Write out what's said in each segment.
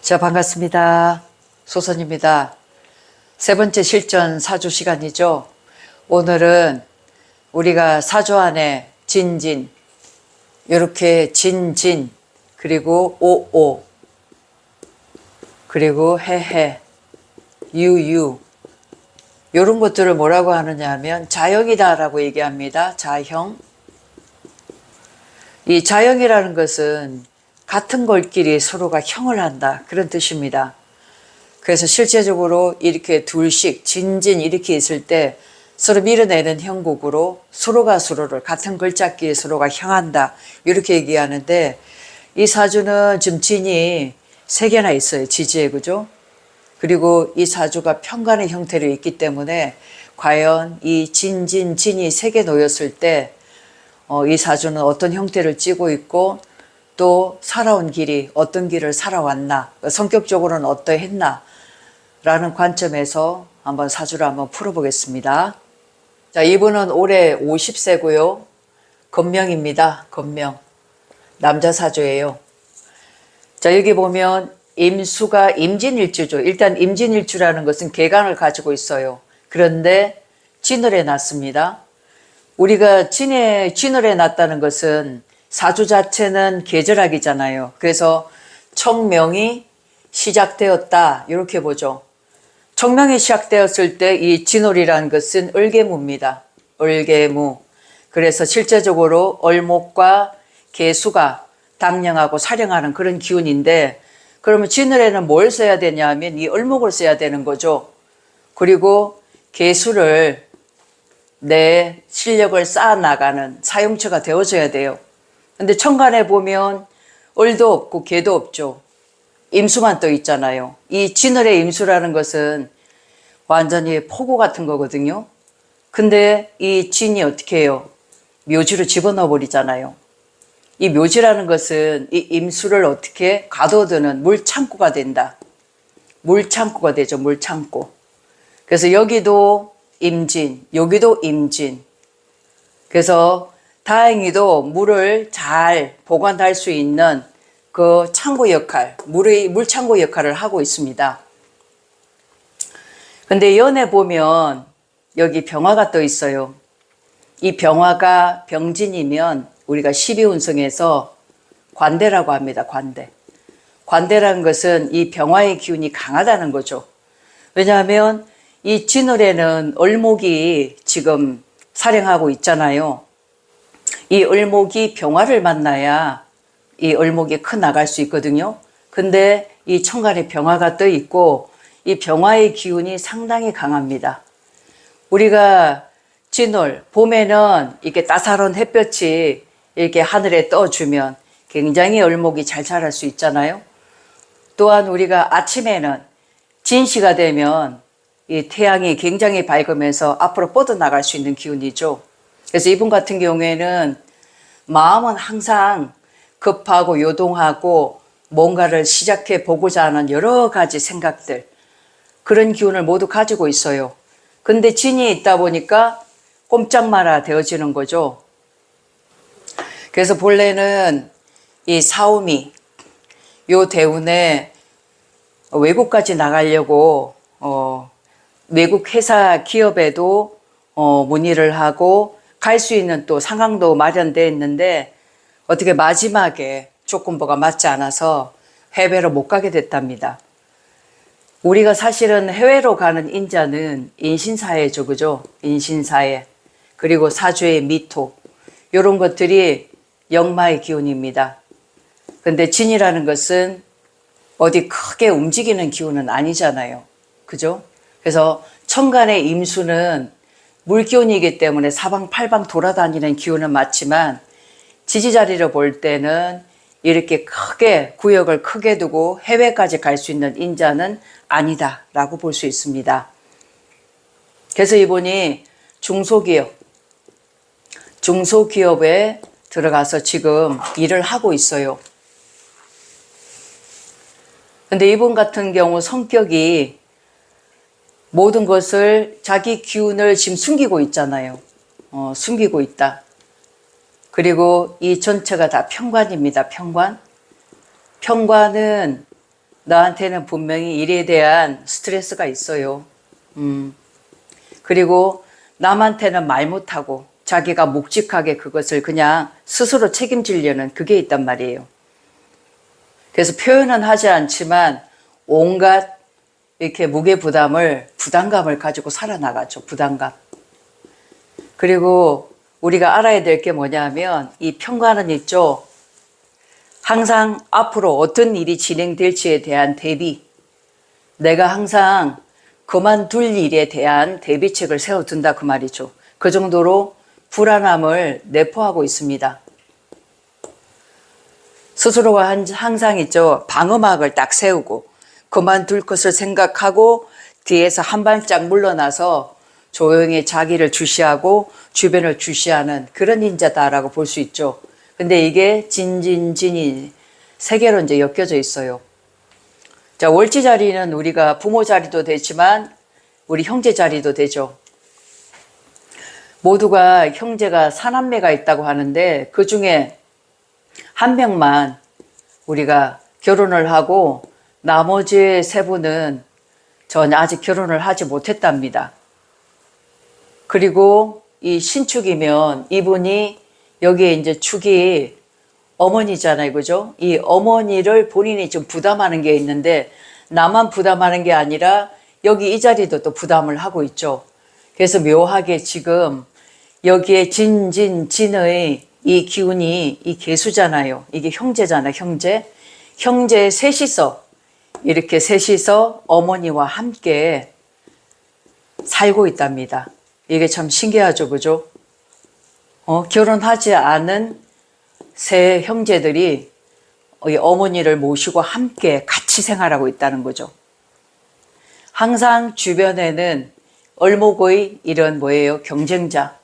자, 반갑습니다. 소선입니다. 세 번째 실전 사주 시간이죠. 오늘은 우리가 사주 안에 진진, 이렇게 진진, 그리고 오오, 그리고 해해, 유유, 이런 것들을 뭐라고 하느냐 하면 자형이다라고 얘기합니다. 자형. 이 자형이라는 것은 같은 걸끼리 서로가 형을 한다, 그런 뜻입니다. 그래서 실제적으로 이렇게 둘씩 진진 이렇게 있을 때 서로 밀어내는 형국으로 서로가 서로를 같은 글자끼리 서로가 형한다, 이렇게 얘기하는데, 이 사주는 지금 진이 3개나 있어요. 지지에, 그죠? 그리고 이 사주가 편관의 형태로 있기 때문에 과연 이 진이 3개 놓였을 때 이 사주는 어떤 형태를 띠고 있고, 또 살아온 길이 어떤 길을 살아왔나, 성격적으로는 어떠했나 라는 관점에서 한번 사주를 한번 풀어보겠습니다. 자, 이분은 올해 50세고요. 건명입니다. 건명. 남자 사주예요. 자, 여기 보면 임수가 임진일주죠. 일단 임진일주라는 것은 계간을 가지고 있어요. 그런데 진월에 났습니다. 우리가 진월에 났다는 것은 사주 자체는 계절학이잖아요. 그래서 청명이 시작되었다, 이렇게 보죠. 청명이 시작되었을 때 이 진월이라는 것은 을개무입니다. 을개무. 그래서 실제적으로 을목과 개수가 당령하고 사령하는 그런 기운인데, 그러면 진월에는 뭘 써야 되냐 하면 이 을목을 써야 되는 거죠. 그리고 개수를 내 실력을 쌓아나가는 사용처가 되어줘야 돼요. 근데 천간에 보면 을도 없고 개도 없죠. 임수만 또 있잖아요. 이 진월의 임수라는 것은 완전히 폭우 같은 거거든요. 근데 이 진이 어떻게 해요? 묘지로 집어넣어 버리잖아요. 이 묘지라는 것은 이 임수를 어떻게 가둬두는 물창고가 된다. 물창고가 되죠. 물창고. 그래서 여기도 임진, 여기도 임진. 그래서 다행히도 물을 잘 보관할 수 있는 그 창고 역할, 물창고 역할을 하고 있습니다. 근데 연에 보면 여기 병화가 또 있어요. 이 병화가 병진이면 우리가 12운성에서 관대라고 합니다. 관대. 관대라는 것은 이 병화의 기운이 강하다는 거죠. 왜냐하면 이 진월에는 을목이 지금 살행하고 있잖아요. 이 을목이 병화를 만나야 이 을목이 커 나갈 수 있거든요. 근데 이 천간에 병화가 떠 있고 이 병화의 기운이 상당히 강합니다. 우리가 진월, 봄에는 이렇게 따사로운 햇볕이 이렇게 하늘에 떠주면 굉장히 을목이 잘 자랄 수 있잖아요. 또한 우리가 아침에는 진시가 되면 이 태양이 굉장히 밝으면서 앞으로 뻗어나갈 수 있는 기운이죠. 그래서 이분 같은 경우에는 마음은 항상 급하고 요동하고 뭔가를 시작해 보고자 하는 여러 가지 생각들, 그런 기운을 모두 가지고 있어요. 근데 진이 있다 보니까 꼼짝 마라 되어지는 거죠. 그래서 본래는 이 사오미, 요 대운에 외국까지 나가려고 외국 회사 기업에도 문의를 하고 갈 수 있는 또 상황도 마련되어 있는데, 어떻게 마지막에 조건부가 맞지 않아서 해외로 못 가게 됐답니다. 우리가 사실은 해외로 가는 인자는 인신사회죠, 그죠? 인신사회. 그리고 사주의 미토, 이런 것들이 역마의 기운입니다. 근데 진이라는 것은 어디 크게 움직이는 기운은 아니잖아요, 그죠? 그래서 천간의 임수는 물기운이기 때문에 사방팔방 돌아다니는 기운은 맞지만, 지지자리를 볼 때는 이렇게 크게 구역을 크게 두고 해외까지 갈 수 있는 인자는 아니다 라고 볼 수 있습니다. 그래서 이분이 중소기업에 들어가서 지금 일을 하고 있어요. 근데 이분 같은 경우 성격이 모든 것을, 자기 기운을 지금 숨기고 있잖아요. 숨기고 있다. 그리고 이 전체가 다 편관입니다. 편관. 편관은 나한테는 분명히 일에 대한 스트레스가 있어요. 그리고 남한테는 말 못하고 자기가 묵직하게 그것을 그냥 스스로 책임지려는 그게 있단 말이에요. 그래서 표현은 하지 않지만 온갖 이렇게 무게 부담감을 가지고 살아나가죠. 부담감. 그리고 우리가 알아야 될 게 뭐냐면 이 평관은 있죠. 항상 앞으로 어떤 일이 진행될지에 대한 대비, 내가 항상 그만둘 일에 대한 대비책을 세워둔다 그 말이죠. 그 정도로 불안함을 내포하고 있습니다. 스스로가 항상 있죠. 방어막을 딱 세우고 그만둘 것을 생각하고 뒤에서 한 발짝 물러나서 조용히 자기를 주시하고 주변을 주시하는 그런 인자다라고 볼 수 있죠. 근데 이게 진진진이 세 개로 이제 엮여져 있어요. 자, 월지 자리는 우리가 부모 자리도 되지만 우리 형제 자리도 되죠. 모두가 형제가 사남매가 있다고 하는데 그 중에 한 명만 우리가 결혼을 하고 나머지 세 분은 전혀 아직 결혼을 하지 못했답니다. 그리고 이 신축이면 이분이 여기에 이제 축이 어머니잖아요. 그죠? 이 어머니를 본인이 좀 부담하는 게 있는데 나만 부담하는 게 아니라 여기 이 자리도 또 부담을 하고 있죠. 그래서 묘하게 지금 여기에 진의 이 기운이 이 개수잖아요. 이게 형제잖아요. 형제 셋이서 이렇게 셋이서 어머니와 함께 살고 있답니다. 이게 참 신기하죠. 그죠? 결혼하지 않은 세 형제들이 어머니를 모시고 함께 같이 생활하고 있다는 거죠. 항상 주변에는 얼목의 이런 뭐예요? 경쟁자.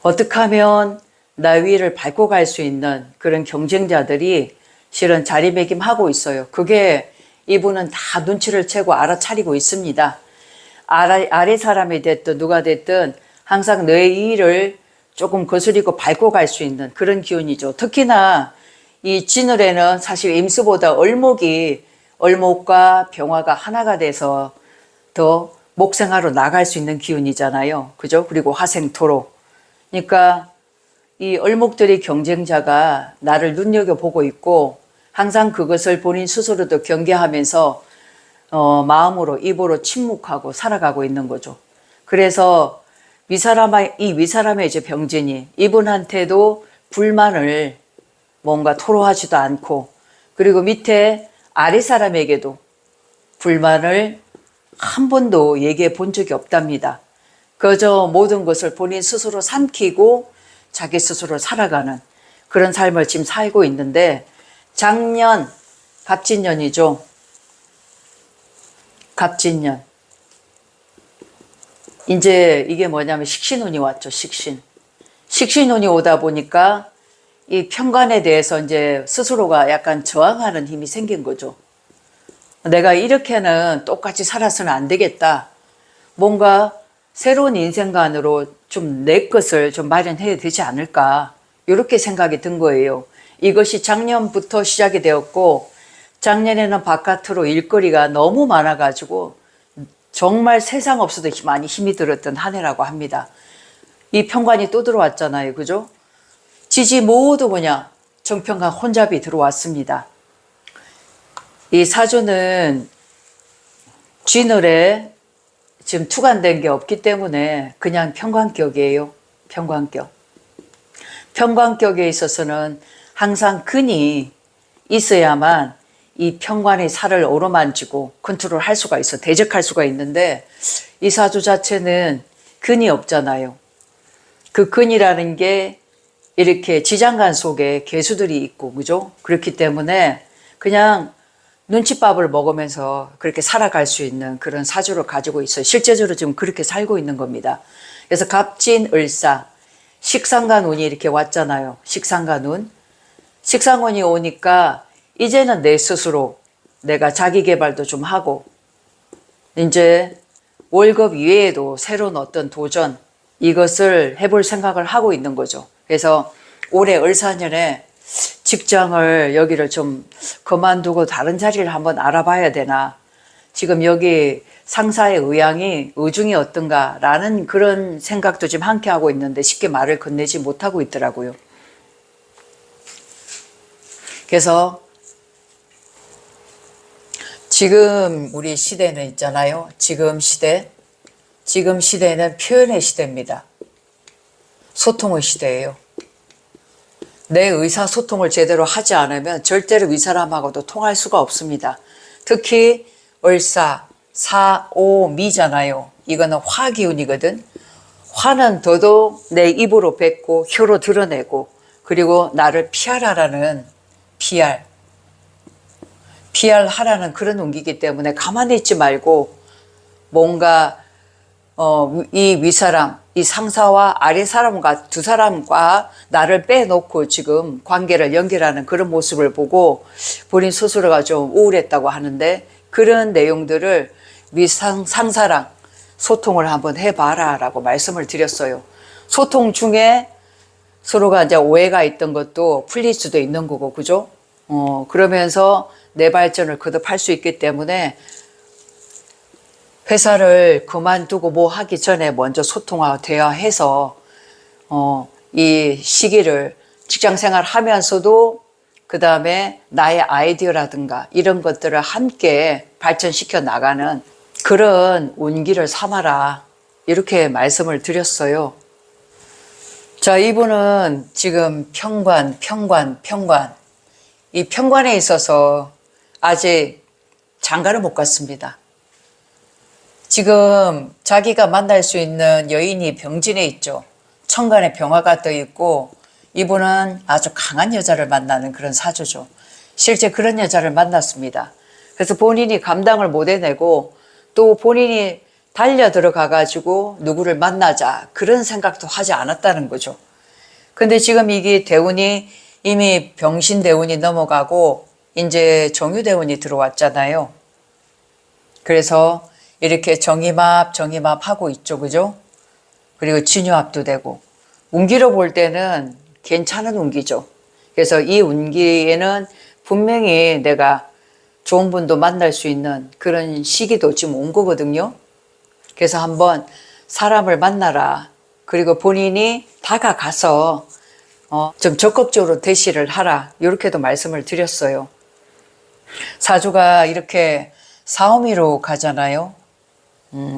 어떻게 하면 나 위를 밟고 갈 수 있는 그런 경쟁자들이 실은 자리매김하고 있어요. 그게 이분은 다 눈치를 채고 알아차리고 있습니다. 아래 사람이 됐든 누가 됐든 항상 너의 일을 조금 거스리고 밟고 갈 수 있는 그런 기운이죠. 특히나 이 진월에는 사실 임수보다 얼목과 병화가 하나가 돼서 더 목생하러 나갈 수 있는 기운이잖아요. 그죠? 그리고 화생토로. 그러니까 이 얼목들의 경쟁자가 나를 눈여겨보고 있고 항상 그것을 본인 스스로도 경계하면서 마음으로 입으로 침묵하고 살아가고 있는 거죠. 그래서 이 위사람의 이제 병진이 이분한테도 불만을 뭔가 토로하지도 않고 그리고 밑에 아래 사람에게도 불만을 한 번도 얘기해 본 적이 없답니다. 그저 모든 것을 본인 스스로 삼키고 자기 스스로 살아가는 그런 삶을 지금 살고 있는데 작년 갑진년이죠. 갑진년. 이제 이게 뭐냐면 식신운이 왔죠. 식신운이 오다 보니까 이 편관에 대해서 이제 스스로가 약간 저항하는 힘이 생긴 거죠. 내가 이렇게는 똑같이 살아서는 안 되겠다. 뭔가 새로운 인생관으로 좀 내 것을 좀 마련해야 되지 않을까. 이렇게 생각이 든 거예요. 이것이 작년부터 시작이 되었고 작년에는 바깥으로 일거리가 너무 많아가지고 정말 세상 없어도 많이 힘이 들었던 한 해라고 합니다. 이 편관이 또 들어왔잖아요. 그죠? 지지 모두 그냥 정편관 혼잡이 들어왔습니다. 이 사주는 쥐늘에 지금 투관된 게 없기 때문에 그냥 편관격이에요. 편관격. 편관격에 있어서는 항상 근이 있어야만 이 편관의 살을 어루만지고 컨트롤할 수가 있어. 대적할 수가 있는데 이 사주 자체는 근이 없잖아요. 그 근이라는 게 이렇게 지장간 속에 개수들이 있고 그죠? 그렇기 때문에 그냥 눈칫밥을 먹으면서 그렇게 살아갈 수 있는 그런 사주를 가지고 있어요. 실제적으로 지금 그렇게 살고 있는 겁니다. 그래서 갑진을사 식상간 운이 이렇게 왔잖아요. 식상간 운. 식상운이 오니까 이제는 내 스스로 내가 자기 개발도 좀 하고 이제 월급 이외에도 새로운 어떤 도전 이것을 해볼 생각을 하고 있는 거죠. 그래서 올해 을사년에 직장을 여기를 좀 그만두고 다른 자리를 한번 알아봐야 되나. 지금 여기 상사의 의향이 의중이 어떤가라는 그런 생각도 지금 함께 하고 있는데 쉽게 말을 건네지 못하고 있더라고요. 그래서 지금 우리 시대는 있잖아요. 지금 시대는 표현의 시대입니다. 소통의 시대예요. 내 의사소통을 제대로 하지 않으면 절대로 위 사람하고도 통할 수가 없습니다. 특히 을사사오미잖아요. 이거는 화기운이거든. 화는 더더욱 내 입으로 뱉고 혀로 드러내고, 그리고 나를 피하라라는 PR하라는 그런 운기이기 때문에 가만히 있지 말고 뭔가 이 윗사람, 이 상사와 아래 사람과 두 사람과 나를 빼놓고 지금 관계를 연결하는 그런 모습을 보고 본인 스스로가 좀 우울했다고 하는데, 그런 내용들을 상사랑 소통을 한번 해봐라 라고 말씀을 드렸어요. 소통 중에 서로가 이제 오해가 있던 것도 풀릴 수도 있는 거고, 그죠? 그러면서 내 발전을 거듭할 수 있기 때문에 회사를 그만두고 뭐 하기 전에 먼저 소통하고 대화해서 이 시기를 직장생활 하면서도 그 다음에 나의 아이디어라든가 이런 것들을 함께 발전시켜 나가는 그런 운기를 삼아라, 이렇게 말씀을 드렸어요. 자, 이분은 지금 평관. 이 평관에 있어서 아직 장가를 못 갔습니다. 지금 자기가 만날 수 있는 여인이 병진에 있죠. 천간에 병화가 떠 있고, 이분은 아주 강한 여자를 만나는 그런 사주죠. 실제 그런 여자를 만났습니다. 그래서 본인이 감당을 못 해내고 또 본인이 달려 들어가 가지고 누구를 만나자 그런 생각도 하지 않았다는 거죠. 근데 지금 이게 대운이 이미 병신 대운이 넘어가고 이제 정유대운이 들어왔잖아요. 그래서 이렇게 정임합 하고 있죠. 그죠? 그리고 진유합도 되고, 운기로 볼 때는 괜찮은 운기죠. 그래서 이 운기에는 분명히 내가 좋은 분도 만날 수 있는 그런 시기도 지금 온 거거든요. 그래서 한번 사람을 만나라. 그리고 본인이 다가가서 좀 적극적으로 대시를 하라. 이렇게도 말씀을 드렸어요. 사주가 이렇게 사오미로 가잖아요.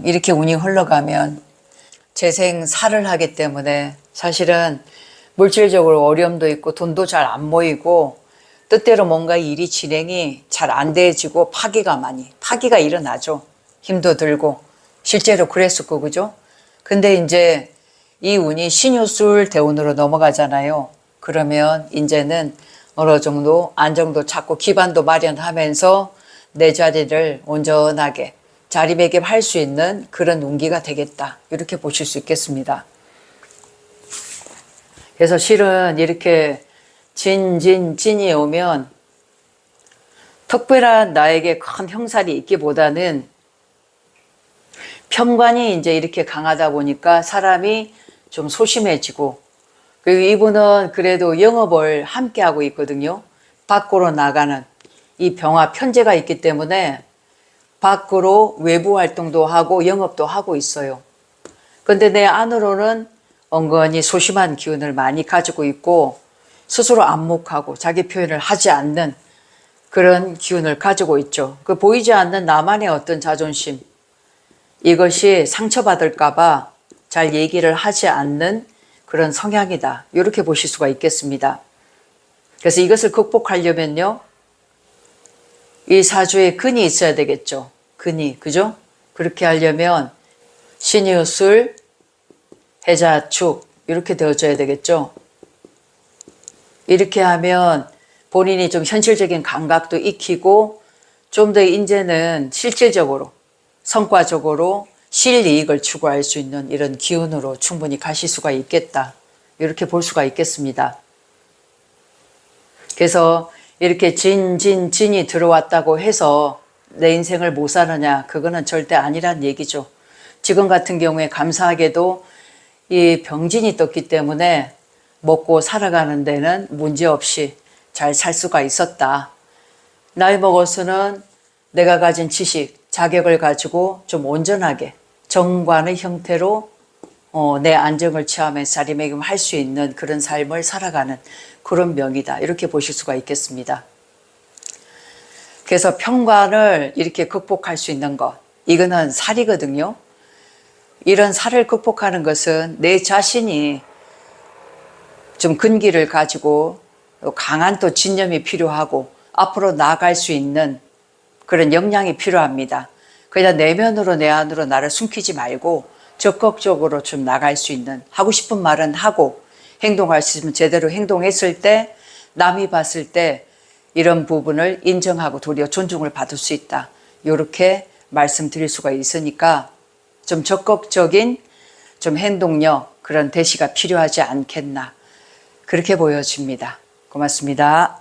이렇게 운이 흘러가면 재생살을 하기 때문에 사실은 물질적으로 어려움도 있고 돈도 잘 안 모이고 뜻대로 뭔가 일이 진행이 잘 안 돼지고 파기가 일어나죠. 힘도 들고 실제로 그랬었고, 그죠? 근데 이제 이 운이 신유술 대운으로 넘어가잖아요. 그러면 이제는 어느 정도 안정도 찾고 기반도 마련하면서 내 자리를 온전하게 자리매김할 수 있는 그런 운기가 되겠다, 이렇게 보실 수 있겠습니다. 그래서 실은 이렇게 진이 오면 특별한 나에게 큰 형살이 있기보다는 편관이 이제 이렇게 강하다 보니까 사람이 좀 소심해지고, 그리고 이분은 그래도 영업을 함께 하고 있거든요. 밖으로 나가는 이 병화 편제가 있기 때문에 밖으로 외부 활동도 하고 영업도 하고 있어요. 근데 내 안으로는 은근히 소심한 기운을 많이 가지고 있고 스스로 안목하고 자기 표현을 하지 않는 그런 기운을 가지고 있죠. 그 보이지 않는 나만의 어떤 자존심, 이것이 상처받을까봐 잘 얘기를 하지 않는 그런 성향이다, 이렇게 보실 수가 있겠습니다. 그래서 이것을 극복하려면요, 이 사주에 근이 있어야 되겠죠. 근이, 그죠? 그렇게 하려면 신유술, 해자축 이렇게 되어줘야 되겠죠. 이렇게 하면 본인이 좀 현실적인 감각도 익히고 좀 더 이제는 실질적으로 성과적으로 실이익을 추구할 수 있는 이런 기운으로 충분히 가실 수가 있겠다, 이렇게 볼 수가 있겠습니다. 그래서 이렇게 진이 들어왔다고 해서 내 인생을 못 사느냐, 그거는 절대 아니란 얘기죠. 지금 같은 경우에 감사하게도 이 병진이 떴기 때문에 먹고 살아가는 데는 문제없이 잘 살 수가 있었다. 나이 먹어서는 내가 가진 지식, 자격을 가지고 좀 온전하게 정관의 형태로 내 안정을 취하면서 자리매김할 수 있는 그런 삶을 살아가는 그런 명이다. 이렇게 보실 수가 있겠습니다. 그래서 평관을 이렇게 극복할 수 있는 것, 이거는 살이거든요. 이런 살을 극복하는 것은 내 자신이 좀 근기를 가지고 강한 또 진념이 필요하고 앞으로 나아갈 수 있는 그런 역량이 필요합니다. 그냥 내면으로 내 안으로 나를 숨기지 말고 적극적으로 좀 나갈 수 있는, 하고 싶은 말은 하고 행동할 수 있으면 제대로 행동했을 때 남이 봤을 때 이런 부분을 인정하고 도리어 존중을 받을 수 있다. 이렇게 말씀드릴 수가 있으니까 좀 적극적인 좀 행동력, 그런 대시가 필요하지 않겠나 그렇게 보여집니다. 고맙습니다.